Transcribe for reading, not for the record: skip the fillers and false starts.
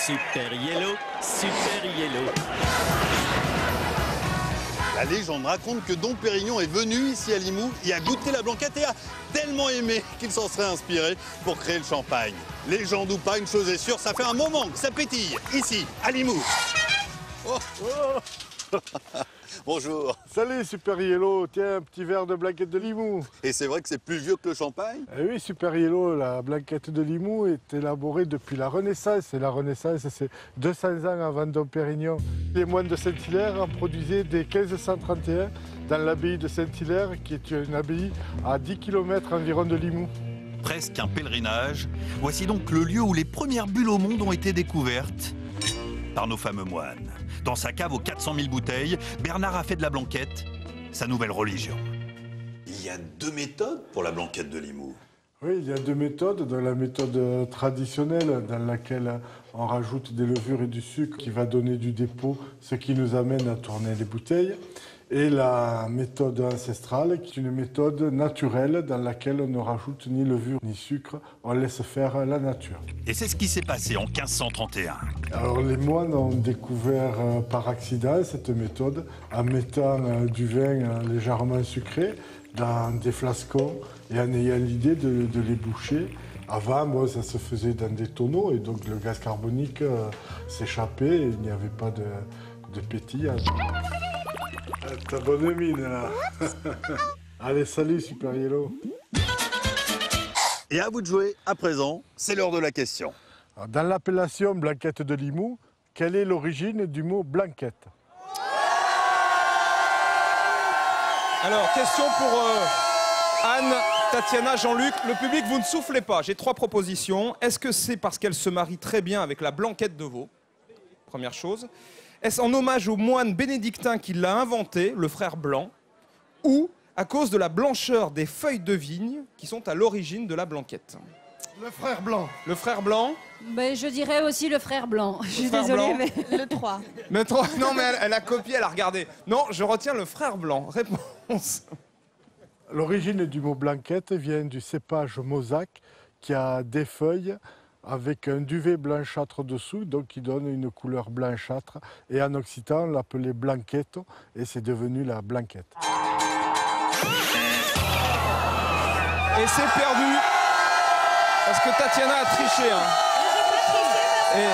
Super Yellow, Super Yellow. La légende raconte que Dom Pérignon est venu ici à Limoux et a goûté la blanquette et a tellement aimé qu'il s'en serait inspiré pour créer le champagne. Légende ou pas, une chose est sûre, ça fait un moment que ça pétille, ici, à Limoux. Oh. Oh. Bonjour. Salut Super Yellow, tiens, un petit verre de blanquette de Limoux. Et c'est vrai que c'est plus vieux que le champagne? Eh oui, Super Yellow, la blanquette de Limoux est élaborée depuis la Renaissance. Et la Renaissance, c'est 200 ans avant Dom Pérignon. Les moines de Saint-Hilaire en produisaient dès 1531 dans l'abbaye de Saint-Hilaire, qui est une abbaye à 10 km environ de Limoux. Presque un pèlerinage, voici donc le lieu où les premières bulles au monde ont été découvertes par nos fameux moines. Dans sa cave aux 400 000 bouteilles, Bernard a fait de la blanquette sa nouvelle religion. Il y a deux méthodes pour la blanquette de Limoux. Oui, il y a deux méthodes. Dans la méthode traditionnelle, dans laquelle on rajoute des levures et du sucre qui va donner du dépôt, ce qui nous amène à tourner les bouteilles. Et la méthode ancestrale, qui est une méthode naturelle dans laquelle on ne rajoute ni levure ni sucre, on laisse faire la nature. Et c'est ce qui s'est passé en 1531. Alors les moines ont découvert par accident cette méthode en mettant du vin légèrement sucré dans des flascons et en ayant l'idée de les boucher. Avant, bon, ça se faisait dans des tonneaux et donc le gaz carbonique s'échappait et il n'y avait pas de pétillage. Ta bonne mine là. Allez, salut Super Yellow. Et à vous de jouer, à présent, c'est l'heure de la question. Alors, dans l'appellation blanquette de Limoux, quelle est l'origine du mot blanquette? Alors, question pour Anne, Tatiana, Jean-Luc. Le public, vous ne soufflez pas. J'ai trois propositions. Est-ce que c'est parce qu'elle se marie très bien avec la blanquette de veau? Première chose. Est-ce en hommage au moine bénédictin qui l'a inventé, le frère Blanc, ou à cause de la blancheur des feuilles de vigne qui sont à l'origine de la blanquette? Le frère Blanc. Le frère Blanc? Ben, je dirais aussi le frère Blanc. Je suis frère désolée, Blanc. mais le 3. Non, mais elle a copié, elle a regardé. Non, je retiens le frère Blanc. Réponse. L'origine du mot blanquette vient du cépage mosaque qui a des feuilles avec un duvet blanchâtre dessous, donc qui donne une couleur blanchâtre. Et en occitan, on l'appelait blanquetto et c'est devenu la blanquette. Et c'est perdu. Parce que Tatiana a triché. Hein. Et